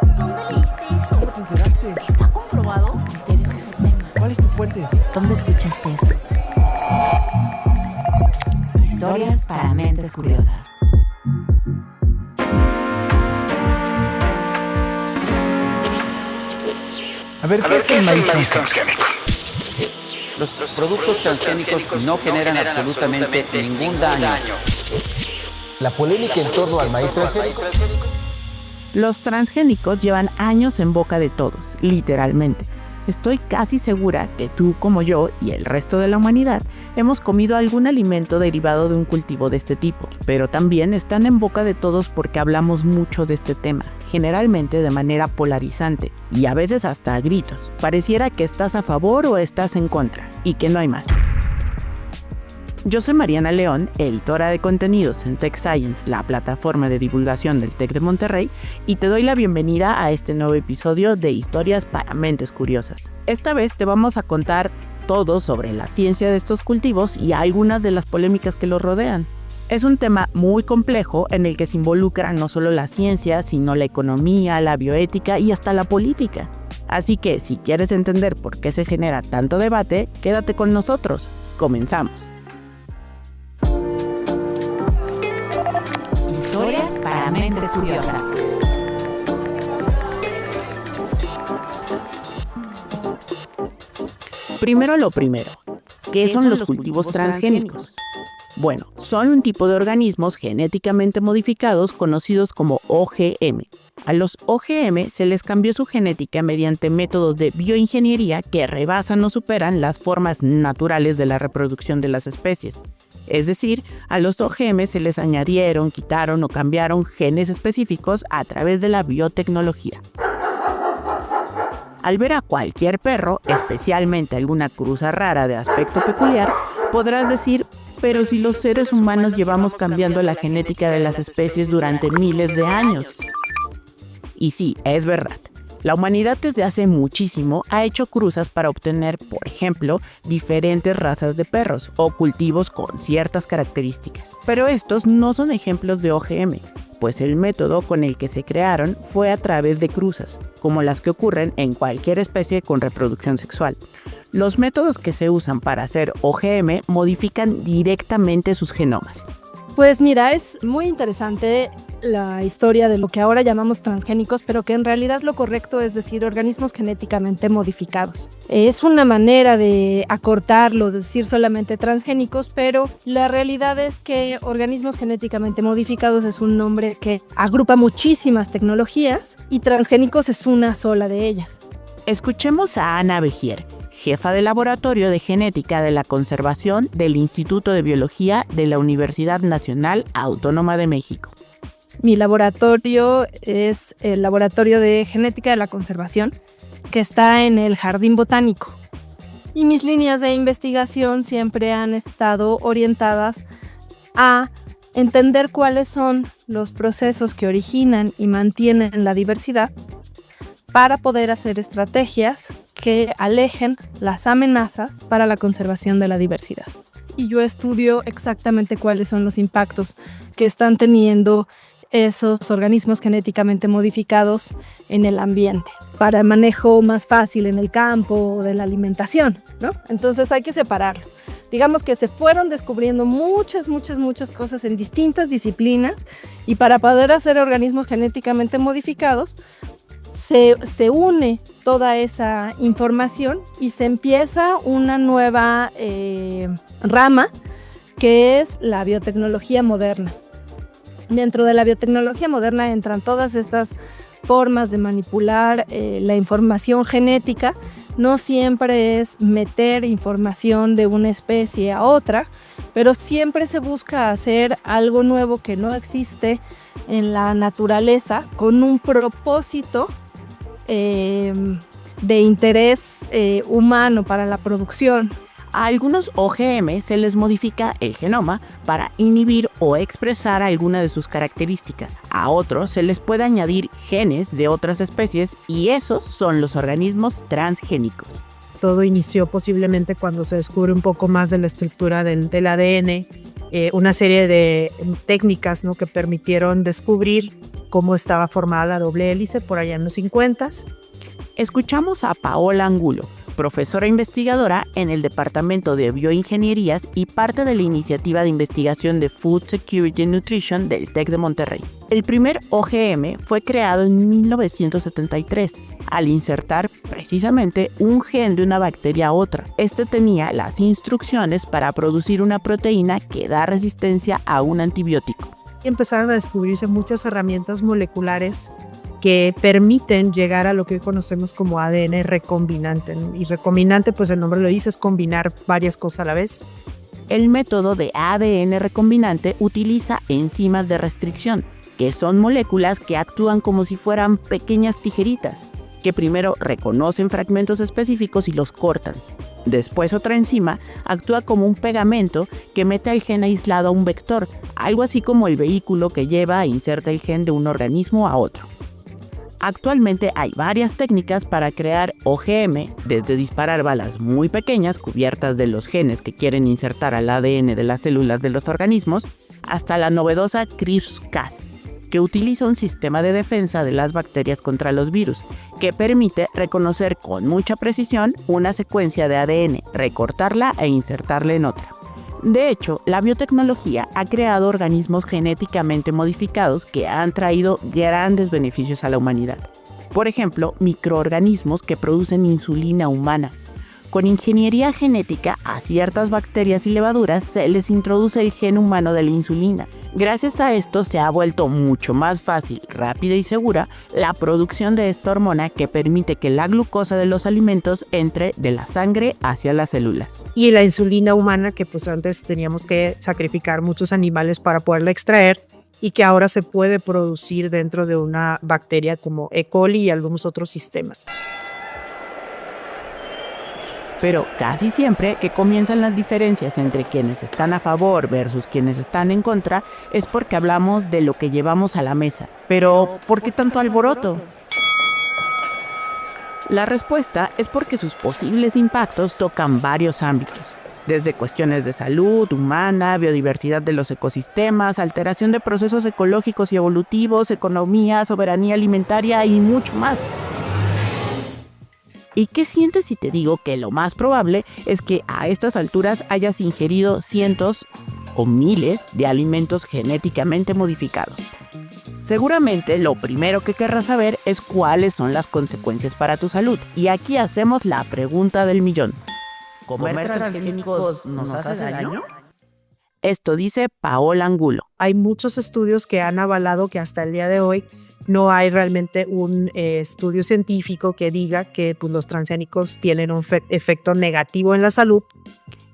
¿Dónde leíste eso? ¿Cómo te enteraste? ¿Está comprobado? Me interesa ese tema. ¿Cuál es tu fuente? ¿Dónde escuchaste eso? Historias para mentes curiosas. A ver, ¿qué es el maíz transgénico? Los productos transgénicos no generan absolutamente ningún daño. La polémica en torno al maíz transgénico. Los transgénicos llevan años en boca de todos, literalmente. Estoy casi segura que tú, como yo y el resto de la humanidad, hemos comido algún alimento derivado de un cultivo de este tipo, pero también están en boca de todos porque hablamos mucho de este tema, generalmente de manera polarizante y a veces hasta a gritos. Pareciera que estás a favor o estás en contra y que no hay más. Yo soy Mariana León, editora de contenidos en Tech Science, la plataforma de divulgación del TEC de Monterrey, y te doy la bienvenida a este nuevo episodio de Historias para Mentes Curiosas. Esta vez te vamos a contar todo sobre la ciencia de estos cultivos y algunas de las polémicas que los rodean. Es un tema muy complejo en el que se involucra no solo la ciencia, sino la economía, la bioética y hasta la política. Así que si quieres entender por qué se genera tanto debate, quédate con nosotros. Comenzamos. Historias para mentes curiosas. Primero lo primero, ¿qué son los cultivos transgénicos? Bueno, son un tipo de organismos genéticamente modificados conocidos como OGM. A los OGM se les cambió su genética mediante métodos de bioingeniería que rebasan o superan las formas naturales de la reproducción de las especies. Es decir, a los OGM se les añadieron, quitaron o cambiaron genes específicos a través de la biotecnología. Al ver a cualquier perro, especialmente alguna cruza rara de aspecto peculiar, podrás decir, pero si los seres humanos llevamos cambiando la genética de las especies durante miles de años. Y sí, es verdad. La humanidad desde hace muchísimo ha hecho cruzas para obtener, por ejemplo, diferentes razas de perros o cultivos con ciertas características. Pero estos no son ejemplos de OGM, pues el método con el que se crearon fue a través de cruzas, como las que ocurren en cualquier especie con reproducción sexual. Los métodos que se usan para hacer OGM modifican directamente sus genomas. Pues mira, es muy interesante la historia de lo que ahora llamamos transgénicos, pero que en realidad lo correcto es decir organismos genéticamente modificados. Es una manera de acortarlo, de decir solamente transgénicos, pero la realidad es que organismos genéticamente modificados es un nombre que agrupa muchísimas tecnologías y transgénicos es una sola de ellas. Escuchemos a Ana Begier, jefa de Laboratorio de Genética de la Conservación del Instituto de Biología de la Universidad Nacional Autónoma de México. Mi laboratorio es el Laboratorio de Genética de la Conservación, que está en el Jardín Botánico. Y mis líneas de investigación siempre han estado orientadas a entender cuáles son los procesos que originan y mantienen la diversidad para poder hacer estrategias que alejen las amenazas para la conservación de la diversidad. Y yo estudio exactamente cuáles son los impactos que están teniendo esos organismos genéticamente modificados en el ambiente para el manejo más fácil en el campo de la alimentación, ¿no? Entonces hay que separarlo. Digamos que se fueron descubriendo muchas cosas en distintas disciplinas y para poder hacer organismos genéticamente modificados se une toda esa información y se empieza una nueva rama que es la biotecnología moderna. Dentro de la biotecnología moderna entran todas estas formas de manipular la información genética. No siempre es meter información de una especie a otra, pero siempre se busca hacer algo nuevo que no existe en la naturaleza con un propósito de interés humano para la producción. A algunos OGM se les modifica el genoma para inhibir o expresar alguna de sus características. A otros se les puede añadir genes de otras especies y esos son los organismos transgénicos. Todo inició posiblemente cuando se descubre un poco más de la estructura del ADN, una serie de técnicas, ¿no?, que permitieron descubrir cómo estaba formada la doble hélice por allá en los 50. Escuchamos a Paola Angulo, profesora investigadora en el Departamento de Bioingenierías y parte de la iniciativa de investigación de Food Security and Nutrition del TEC de Monterrey. El primer OGM fue creado en 1973, al insertar precisamente un gen de una bacteria a otra. Este tenía las instrucciones para producir una proteína que da resistencia a un antibiótico. Y empezaron a descubrirse muchas herramientas moleculares que permiten llegar a lo que hoy conocemos como ADN recombinante. Y recombinante, pues el nombre lo dice, es combinar varias cosas a la vez. El método de ADN recombinante utiliza enzimas de restricción, que son moléculas que actúan como si fueran pequeñas tijeritas, que primero reconocen fragmentos específicos y los cortan. Después otra enzima actúa como un pegamento que mete al gen aislado a un vector, algo así como el vehículo que lleva e inserta el gen de un organismo a otro. Actualmente hay varias técnicas para crear OGM, desde disparar balas muy pequeñas cubiertas de los genes que quieren insertar al ADN de las células de los organismos, hasta la novedosa CRISPR-Cas, que utiliza un sistema de defensa de las bacterias contra los virus, que permite reconocer con mucha precisión una secuencia de ADN, recortarla e insertarla en otra. De hecho, la biotecnología ha creado organismos genéticamente modificados que han traído grandes beneficios a la humanidad. Por ejemplo, microorganismos que producen insulina humana. Con ingeniería genética a ciertas bacterias y levaduras se les introduce el gen humano de la insulina. Gracias a esto se ha vuelto mucho más fácil, rápida y segura la producción de esta hormona que permite que la glucosa de los alimentos entre de la sangre hacia las células. Y la insulina humana, que pues antes teníamos que sacrificar muchos animales para poderla extraer, y que ahora se puede producir dentro de una bacteria como E. coli y algunos otros sistemas. Pero casi siempre que comienzan las diferencias entre quienes están a favor versus quienes están en contra es porque hablamos de lo que llevamos a la mesa. Pero, ¿por qué tanto alboroto? La respuesta es porque sus posibles impactos tocan varios ámbitos, desde cuestiones de salud humana, biodiversidad de los ecosistemas, alteración de procesos ecológicos y evolutivos, economía, soberanía alimentaria y mucho más. ¿Y qué sientes si te digo que lo más probable es que a estas alturas hayas ingerido cientos o miles de alimentos genéticamente modificados? Seguramente lo primero que querrás saber es cuáles son las consecuencias para tu salud. Y aquí hacemos la pregunta del millón. ¿Comer transgénicos nos hace daño? Esto dice Paola Angulo. Hay muchos estudios que han avalado que hasta el día de hoy no hay realmente un estudio científico que diga que pues, los transgénicos tienen un efecto negativo en la salud.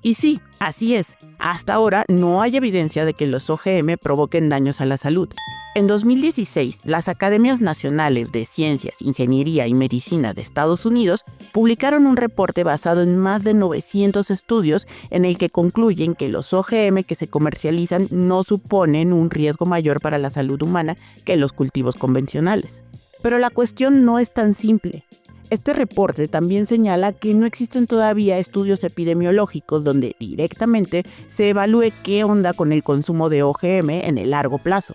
Y sí, así es. Hasta ahora no hay evidencia de que los OGM provoquen daños a la salud. En 2016, las Academias Nacionales de Ciencias, Ingeniería y Medicina de Estados Unidos publicaron un reporte basado en más de 900 estudios en el que concluyen que los OGM que se comercializan no suponen un riesgo mayor para la salud humana que los cultivos convencionales. Pero la cuestión no es tan simple. Este reporte también señala que no existen todavía estudios epidemiológicos donde directamente se evalúe qué onda con el consumo de OGM en el largo plazo.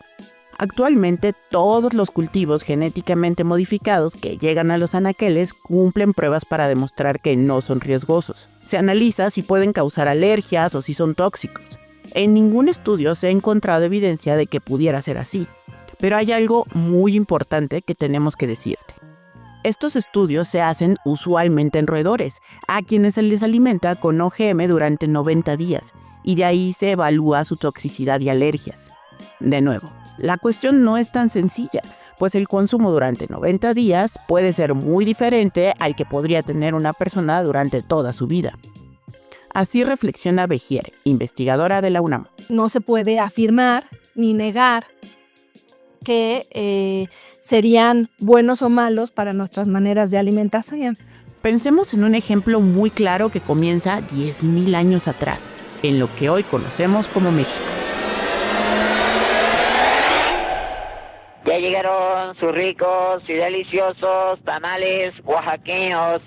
Actualmente, todos los cultivos genéticamente modificados que llegan a los anaqueles cumplen pruebas para demostrar que no son riesgosos. Se analiza si pueden causar alergias o si son tóxicos. En ningún estudio se ha encontrado evidencia de que pudiera ser así. Pero hay algo muy importante que tenemos que decirte. Estos estudios se hacen usualmente en roedores, a quienes se les alimenta con OGM durante 90 días, y de ahí se evalúa su toxicidad y alergias. De nuevo, la cuestión no es tan sencilla, pues el consumo durante 90 días puede ser muy diferente al que podría tener una persona durante toda su vida. Así reflexiona Begier, investigadora de la UNAM. No se puede afirmar ni negar que serían buenos o malos para nuestras maneras de alimentación. Pensemos en un ejemplo muy claro que comienza 10.000 años atrás, en lo que hoy conocemos como México. Ya llegaron sus ricos y deliciosos tamales oaxaqueños.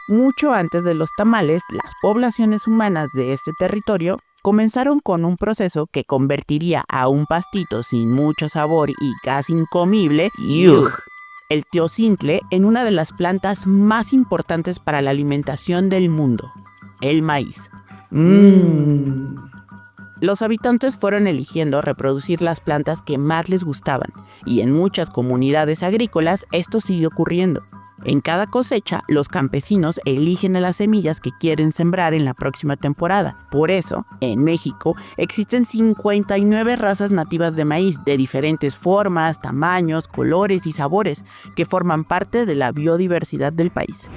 Mucho antes de los tamales, las poblaciones humanas de este territorio Comenzaron con un proceso que convertiría a un pastito sin mucho sabor y casi incomible, el teocintle, en una de las plantas más importantes para la alimentación del mundo, el maíz. Los habitantes fueron eligiendo reproducir las plantas que más les gustaban, y en muchas comunidades agrícolas esto sigue ocurriendo. En cada cosecha, los campesinos eligen a las semillas que quieren sembrar en la próxima temporada. Por eso, en México, existen 59 razas nativas de maíz de diferentes formas, tamaños, colores y sabores, que forman parte de la biodiversidad del país.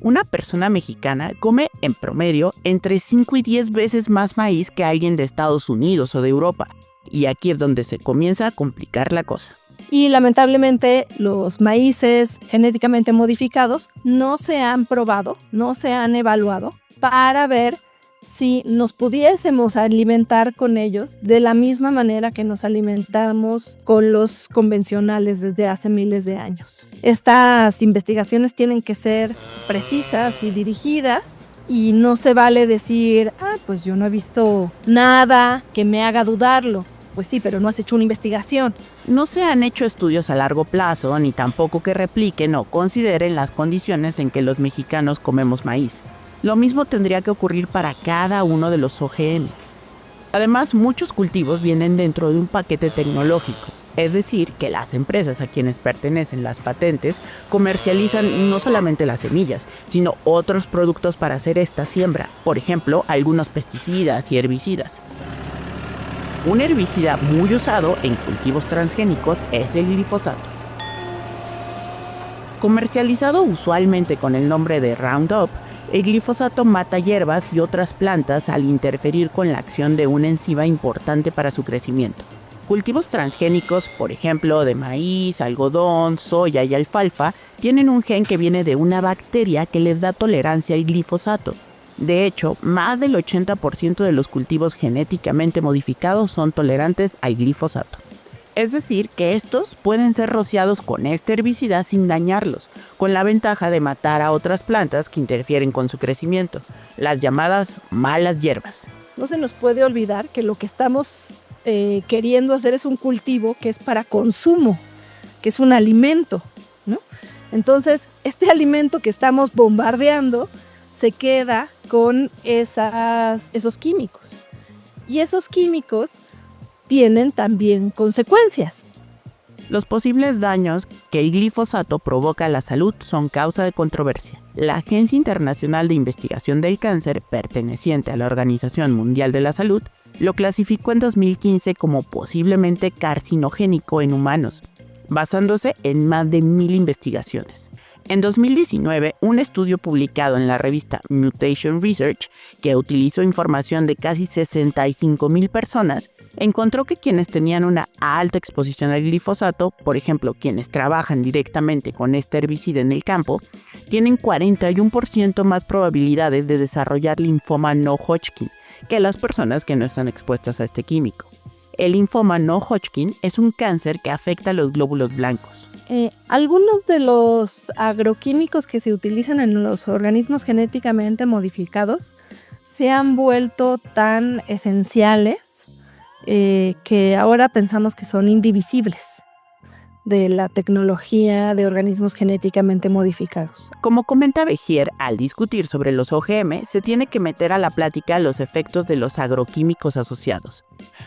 Una persona mexicana come, en promedio, entre 5 y 10 veces más maíz que alguien de Estados Unidos o de Europa. Y aquí es donde se comienza a complicar la cosa. Y lamentablemente los maíces genéticamente modificados no se han probado, no se han evaluado para ver si nos pudiésemos alimentar con ellos de la misma manera que nos alimentamos con los convencionales desde hace miles de años. Estas investigaciones tienen que ser precisas y dirigidas y no se vale decir, pues yo no he visto nada que me haga dudarlo. Pues sí, pero no has hecho una investigación. No se han hecho estudios a largo plazo, ni tampoco que repliquen o consideren las condiciones en que los mexicanos comemos maíz. Lo mismo tendría que ocurrir para cada uno de los OGM. Además, muchos cultivos vienen dentro de un paquete tecnológico, es decir, que las empresas a quienes pertenecen las patentes comercializan no solamente las semillas, sino otros productos para hacer esta siembra, por ejemplo, algunos pesticidas y herbicidas. Un herbicida muy usado en cultivos transgénicos es el glifosato. Comercializado usualmente con el nombre de Roundup, el glifosato mata hierbas y otras plantas al interferir con la acción de una enzima importante para su crecimiento. Cultivos transgénicos, por ejemplo, de maíz, algodón, soya y alfalfa, tienen un gen que viene de una bacteria que les da tolerancia al glifosato. De hecho, más del 80% de los cultivos genéticamente modificados son tolerantes al glifosato. Es decir, que estos pueden ser rociados con este herbicida sin dañarlos, con la ventaja de matar a otras plantas que interfieren con su crecimiento, las llamadas malas hierbas. No se nos puede olvidar que lo que estamos queriendo hacer es un cultivo que es para consumo, que es un alimento, ¿no? Entonces, este alimento que estamos bombardeando se queda con esos químicos. Y esos químicos tienen también consecuencias. Los posibles daños que el glifosato provoca a la salud son causa de controversia. La Agencia Internacional de Investigación del Cáncer, perteneciente a la Organización Mundial de la Salud, lo clasificó en 2015 como posiblemente carcinogénico en humanos, basándose en más de 1,000 investigaciones. En 2019, un estudio publicado en la revista Mutation Research, que utilizó información de casi 65,000 personas, encontró que quienes tenían una alta exposición al glifosato, por ejemplo, quienes trabajan directamente con este herbicida en el campo, tienen 41% más probabilidades de desarrollar linfoma no Hodgkin que las personas que no están expuestas a este químico. El linfoma no Hodgkin es un cáncer que afecta a los glóbulos blancos. Algunos de los agroquímicos que se utilizan en los organismos genéticamente modificados se han vuelto tan esenciales que ahora pensamos que son indivisibles de la tecnología de organismos genéticamente modificados. Como comenta Bejier, al discutir sobre los OGM, se tiene que meter a la plática los efectos de los agroquímicos asociados.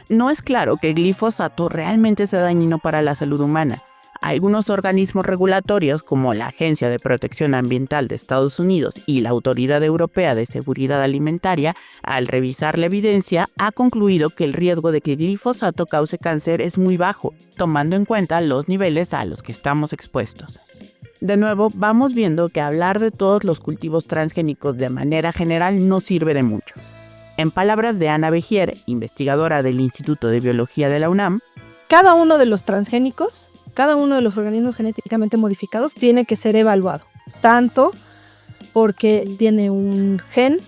No es claro que el glifosato realmente sea dañino para la salud humana. Algunos organismos regulatorios, como la Agencia de Protección Ambiental de Estados Unidos y la Autoridad Europea de Seguridad Alimentaria, al revisar la evidencia, ha concluido que el riesgo de que el glifosato cause cáncer es muy bajo, tomando en cuenta los niveles a los que estamos expuestos. De nuevo, vamos viendo que hablar de todos los cultivos transgénicos de manera general no sirve de mucho. En palabras de Ana Bejier, investigadora del Instituto de Biología de la UNAM, cada uno de los transgénicos, cada uno de los organismos genéticamente modificados tiene que ser evaluado, tanto porque tiene un gen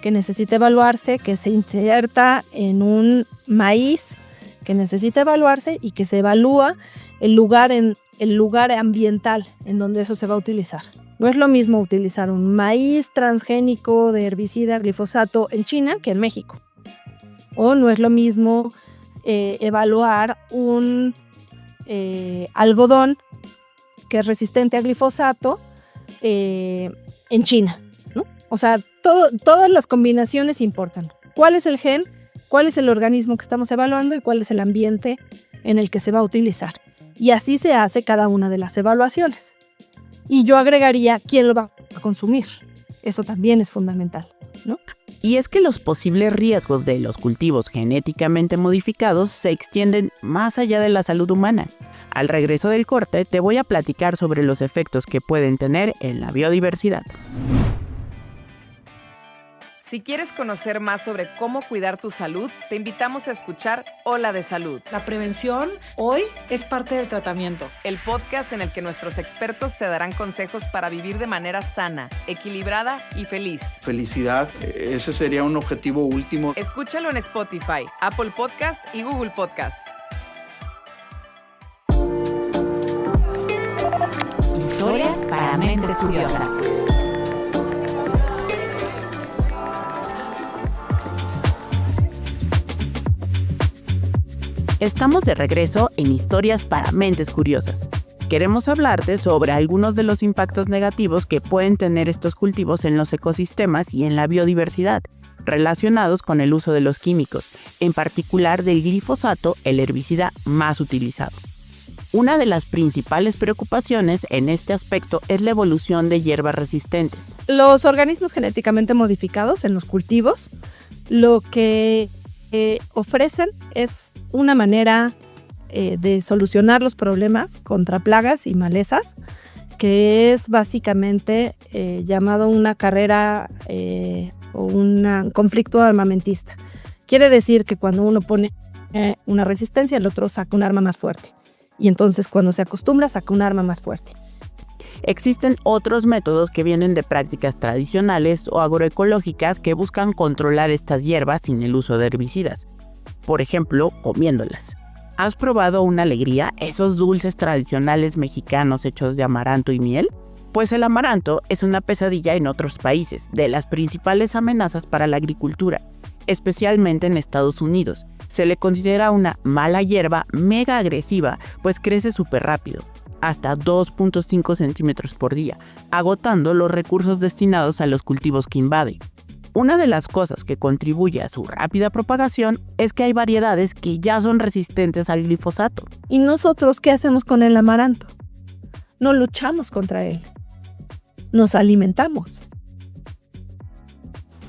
que necesita evaluarse, que se inserta en un maíz que necesita evaluarse y que se evalúa el lugar ambiental en donde eso se va a utilizar, No es lo mismo utilizar un maíz transgénico de herbicida glifosato en China que en México. O no es lo mismo evaluar un algodón que es resistente a glifosato en China, ¿no? O sea, todas las combinaciones importan. ¿Cuál es el gen? ¿Cuál es el organismo que estamos evaluando? ¿Y cuál es el ambiente en el que se va a utilizar? Y así se hace cada una de las evaluaciones. Y yo agregaría quién lo va a consumir. Eso también es fundamental, ¿no? Y es que los posibles riesgos de los cultivos genéticamente modificados se extienden más allá de la salud humana. Al regreso del corte te voy a platicar sobre los efectos que pueden tener en la biodiversidad. Si quieres conocer más sobre cómo cuidar tu salud, te invitamos a escuchar Hola de Salud. La prevención hoy es parte del tratamiento. El podcast en el que nuestros expertos te darán consejos para vivir de manera sana, equilibrada y feliz. Felicidad, ese sería un objetivo último. Escúchalo en Spotify, Apple Podcast y Google Podcast. Historias para mentes curiosas. Estamos de regreso en Historias para Mentes Curiosas. Queremos hablarte sobre algunos de los impactos negativos que pueden tener estos cultivos en los ecosistemas y en la biodiversidad, relacionados con el uso de los químicos, en particular del glifosato, el herbicida más utilizado. Una de las principales preocupaciones en este aspecto es la evolución de hierbas resistentes. Los organismos genéticamente modificados en los cultivos lo que ofrecen es una manera de solucionar los problemas contra plagas y malezas, que es básicamente llamado una carrera o un conflicto armamentista. Quiere decir que cuando uno pone una resistencia, el otro saca un arma más fuerte. Y entonces cuando se acostumbra, saca un arma más fuerte. Existen otros métodos que vienen de prácticas tradicionales o agroecológicas que buscan controlar estas hierbas sin el uso de herbicidas. Por ejemplo, comiéndolas. ¿Has probado una alegría, esos dulces tradicionales mexicanos hechos de amaranto y miel? Pues el amaranto es una pesadilla en otros países, de las principales amenazas para la agricultura, especialmente en Estados Unidos. Se le considera una mala hierba mega agresiva, pues crece súper rápido, hasta 2.5 centímetros por día, agotando los recursos destinados a los cultivos que invade. Una de las cosas que contribuye a su rápida propagación es que hay variedades que ya son resistentes al glifosato. ¿Y nosotros qué hacemos con el amaranto? No luchamos contra él. Nos alimentamos.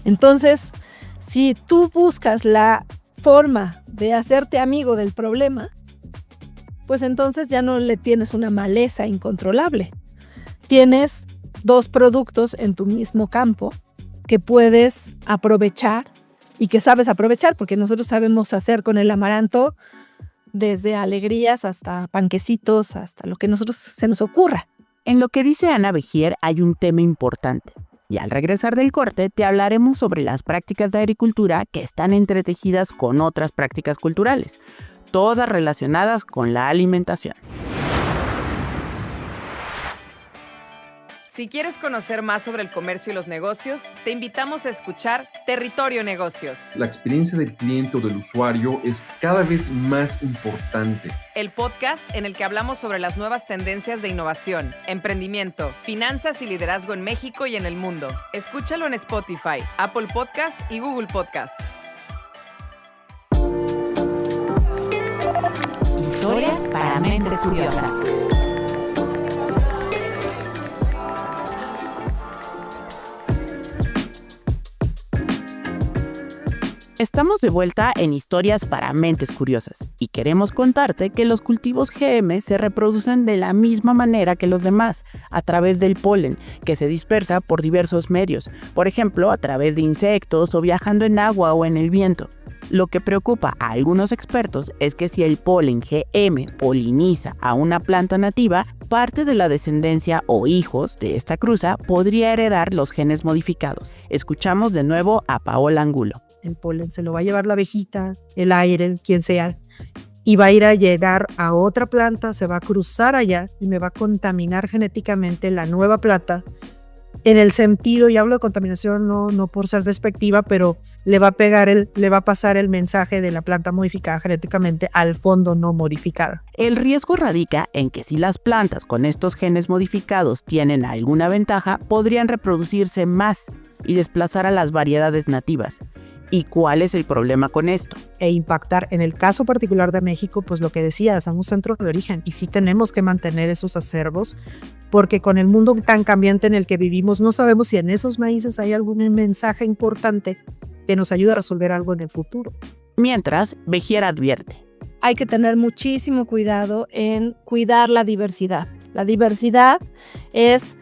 Entonces, si tú buscas la forma de hacerte amigo del problema, pues entonces ya no le tienes una maleza incontrolable. Tienes dos productos en tu mismo campo que puedes aprovechar y que sabes aprovechar, porque nosotros sabemos hacer con el amaranto desde alegrías hasta panquecitos, hasta lo que nosotros se nos ocurra. En lo que dice Ana Bejier hay un tema importante. Y al regresar del corte te hablaremos sobre las prácticas de agricultura que están entretejidas con otras prácticas culturales, todas relacionadas con la alimentación. Si quieres conocer más sobre el comercio y los negocios, te invitamos a escuchar Territorio Negocios. La experiencia del cliente o del usuario es cada vez más importante. El podcast en el que hablamos sobre las nuevas tendencias de innovación, emprendimiento, finanzas y liderazgo en México y en el mundo. Escúchalo en Spotify, Apple Podcast y Google Podcast. Historias para mentes curiosas. Estamos de vuelta en Historias para Mentes Curiosas y queremos contarte que los cultivos GM se reproducen de la misma manera que los demás, a través del polen, que se dispersa por diversos medios, por ejemplo, a través de insectos o viajando en agua o en el viento. Lo que preocupa a algunos expertos es que si el polen GM poliniza a una planta nativa, parte de la descendencia o hijos de esta cruza podría heredar los genes modificados. Escuchamos de nuevo a Paola Angulo. El polen se lo va a llevar la abejita, el aire, quien sea. y va a ir a llegar a otra planta, se va a cruzar allá y me va a contaminar genéticamente la nueva planta. En el sentido, y hablo de contaminación no por ser despectiva, pero le va a pasar el mensaje de la planta modificada genéticamente al fondo no modificada. El riesgo radica en que si las plantas con estos genes modificados tienen alguna ventaja, podrían reproducirse más y desplazar a las variedades nativas. ¿Y cuál es el problema con esto? E impactar, en el caso particular de México, pues lo que decía, somos centro de origen y sí tenemos que mantener esos acervos, porque con el mundo tan cambiante en el que vivimos, no sabemos si en esos maíces hay algún mensaje importante que nos ayude a resolver algo en el futuro. Mientras, Bejier advierte. Hay que tener muchísimo cuidado en cuidar la diversidad. La diversidad es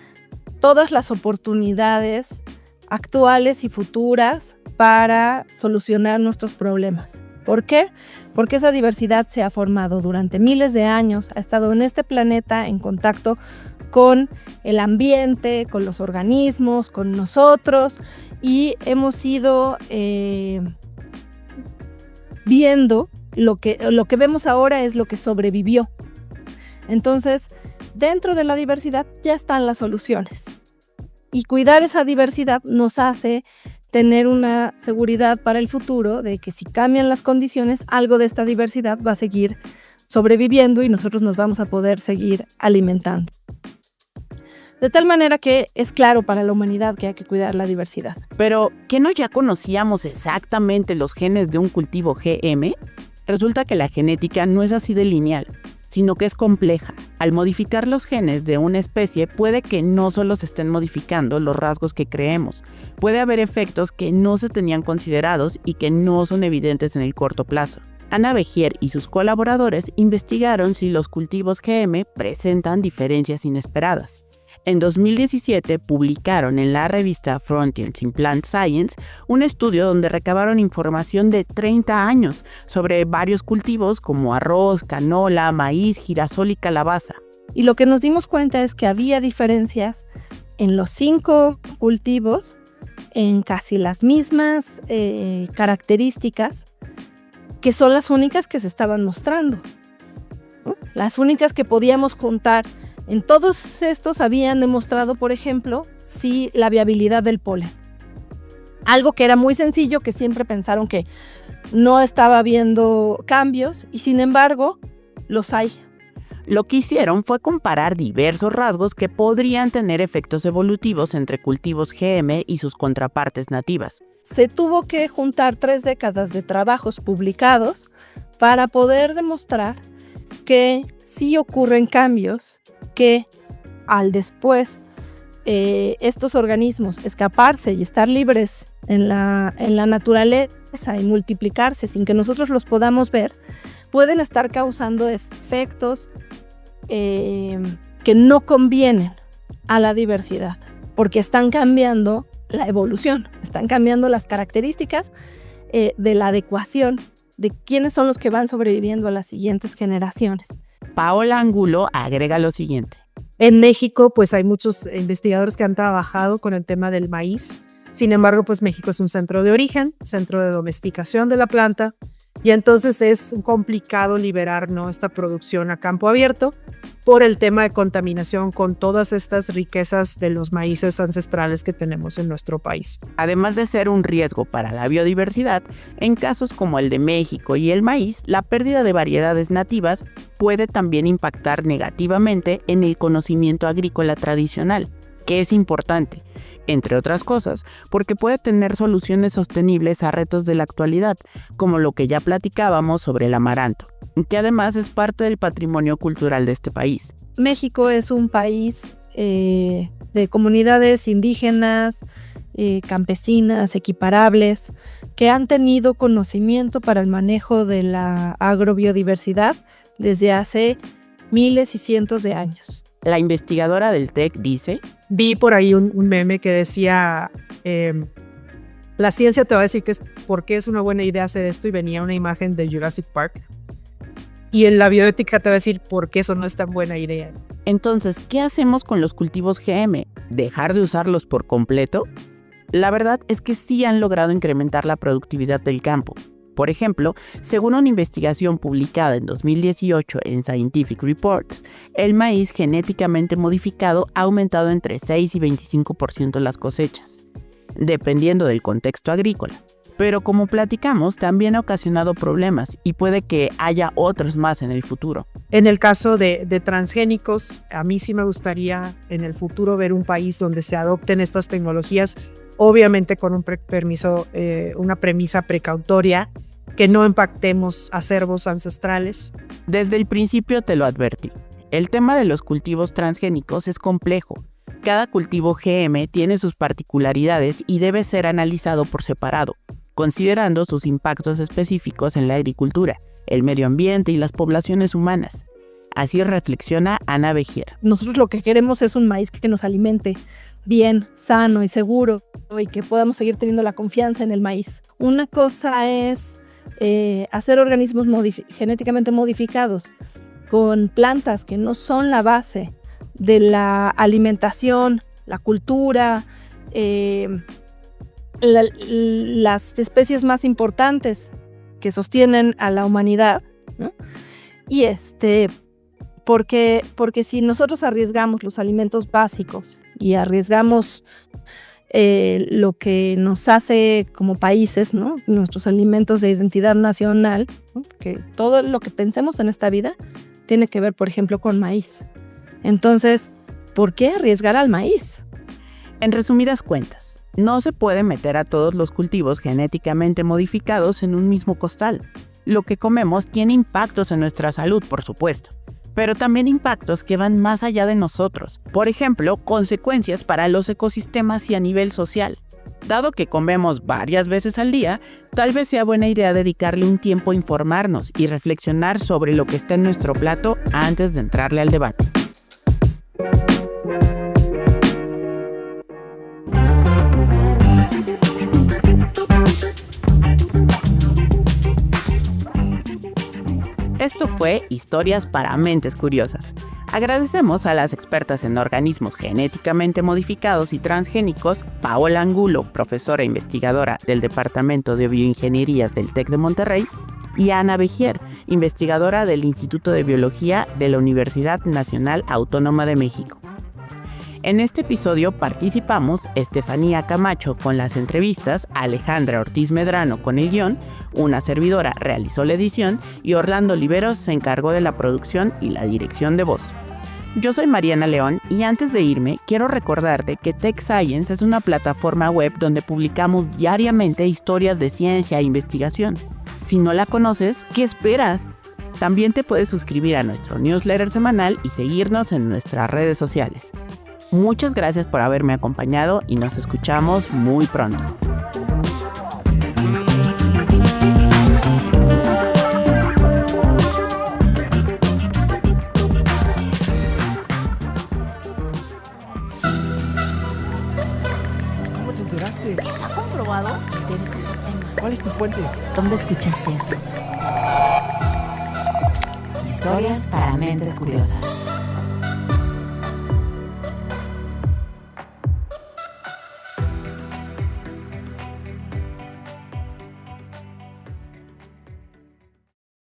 todas las oportunidades actuales y futuras para solucionar nuestros problemas. ¿Por qué? Porque esa diversidad se ha formado durante miles de años, ha estado en este planeta en contacto con el ambiente, con los organismos, con nosotros, y hemos ido viendo lo que vemos ahora es lo que sobrevivió. Entonces, dentro de la diversidad ya están las soluciones. Y cuidar esa diversidad nos hace tener una seguridad para el futuro de que si cambian las condiciones, algo de esta diversidad va a seguir sobreviviendo y nosotros nos vamos a poder seguir alimentando. De tal manera que es claro para la humanidad que hay que cuidar la diversidad. Pero, ¿qué no ya conocíamos exactamente los genes de un cultivo GM? Resulta que la genética no es así de lineal, sino que es compleja. Al modificar los genes de una especie, puede que no solo se estén modificando los rasgos que creemos, puede haber efectos que no se tenían considerados y que no son evidentes en el corto plazo. Ana Bejier y sus colaboradores investigaron si los cultivos GM presentan diferencias inesperadas. En 2017 publicaron en la revista Frontiers in Plant Science un estudio donde recabaron información de 30 años sobre varios cultivos como arroz, canola, maíz, girasol y calabaza. Y lo que nos dimos cuenta es que había diferencias en los 5 cultivos, en casi las mismas características, que son las únicas que se estaban mostrando, ¿no? Las únicas que podíamos juntar. En todos estos habían demostrado, por ejemplo, sí, la viabilidad del polen. Algo que era muy sencillo, que siempre pensaron que no estaba habiendo cambios, y sin embargo, los hay. Lo que hicieron fue comparar diversos rasgos que podrían tener efectos evolutivos entre cultivos GM y sus contrapartes nativas. Se tuvo que juntar 3 décadas de trabajos publicados para poder demostrar que sí ocurren cambios, que al después estos organismos escaparse y estar libres en la naturaleza y multiplicarse sin que nosotros los podamos ver, pueden estar causando efectos que no convienen a la diversidad, porque están cambiando la evolución, están cambiando las características de la adecuación de quiénes son los que van sobreviviendo a las siguientes generaciones. Paola Angulo agrega lo siguiente. En México, pues hay muchos investigadores que han trabajado con el tema del maíz. Sin embargo, pues México es un centro de origen, centro de domesticación de la planta, y entonces es complicado liberar, ¿no?, esta producción a campo abierto por el tema de contaminación con todas estas riquezas de los maíces ancestrales que tenemos en nuestro país. Además de ser un riesgo para la biodiversidad, en casos como el de México y el maíz, la pérdida de variedades nativas puede también impactar negativamente en el conocimiento agrícola tradicional, que es importante, entre otras cosas, porque puede tener soluciones sostenibles a retos de la actualidad, como lo que ya platicábamos sobre el amaranto, que además es parte del patrimonio cultural de este país. México es un país de comunidades indígenas, campesinas, equiparables, que han tenido conocimiento para el manejo de la agrobiodiversidad desde hace miles y cientos de años. La investigadora del TEC dice: vi por ahí un meme que decía, la ciencia te va a decir que es por qué es una buena idea hacer esto, y venía una imagen de Jurassic Park. Y en la bioética te va a decir por qué eso no es tan buena idea. Entonces, ¿qué hacemos con los cultivos GM? ¿Dejar de usarlos por completo? La verdad es que sí han logrado incrementar la productividad del campo. Por ejemplo, según una investigación publicada en 2018 en Scientific Reports, el maíz genéticamente modificado ha aumentado entre 6 y 25% las cosechas, dependiendo del contexto agrícola. Pero como platicamos, también ha ocasionado problemas y puede que haya otros más en el futuro. En el caso de transgénicos, a mí sí me gustaría en el futuro ver un país donde se adopten estas tecnologías, obviamente con un una premisa precautoria, que no impactemos acervos ancestrales. Desde el principio te lo advertí. El tema de los cultivos transgénicos es complejo. Cada cultivo GM tiene sus particularidades y debe ser analizado por separado, considerando sus impactos específicos en la agricultura, el medio ambiente y las poblaciones humanas. Así reflexiona Ana Vejier. Nosotros lo que queremos es un maíz que nos alimente bien, sano y seguro, y que podamos seguir teniendo la confianza en el maíz. Una cosa es hacer organismos genéticamente modificados con plantas que no son la base de la alimentación, la cultura, las especies más importantes que sostienen a la humanidad, ¿no? Y porque si nosotros arriesgamos los alimentos básicos y arriesgamos lo que nos hace como países, ¿no? Nuestros alimentos de identidad nacional, ¿no? Que todo lo que pensemos en esta vida tiene que ver, por ejemplo, con maíz. Entonces, ¿por qué arriesgar al maíz? En resumidas cuentas, no se puede meter a todos los cultivos genéticamente modificados en un mismo costal. Lo que comemos tiene impactos en nuestra salud, por supuesto, pero también impactos que van más allá de nosotros. Por ejemplo, consecuencias para los ecosistemas y a nivel social. Dado que comemos varias veces al día, tal vez sea buena idea dedicarle un tiempo a informarnos y reflexionar sobre lo que está en nuestro plato antes de entrarle al debate. Esto fue Historias para Mentes Curiosas. Agradecemos a las expertas en organismos genéticamente modificados y transgénicos, Paola Angulo, profesora e investigadora del Departamento de Bioingeniería del TEC de Monterrey, y Ana Vejier, investigadora del Instituto de Biología de la Universidad Nacional Autónoma de México. En este episodio participamos Estefanía Camacho con las entrevistas, Alejandra Ortiz Medrano con el guión, una servidora realizó la edición y Orlando Oliveros se encargó de la producción y la dirección de voz. Yo soy Mariana León y antes de irme quiero recordarte que Tech Science es una plataforma web donde publicamos diariamente historias de ciencia e investigación. Si no la conoces, ¿qué esperas? También te puedes suscribir a nuestro newsletter semanal y seguirnos en nuestras redes sociales. Muchas gracias por haberme acompañado y nos escuchamos muy pronto. ¿Cómo te enteraste? Está comprobado que debes ese tema. ¿Cuál es tu fuente? ¿Dónde escuchaste eso? Historias para mentes curiosas.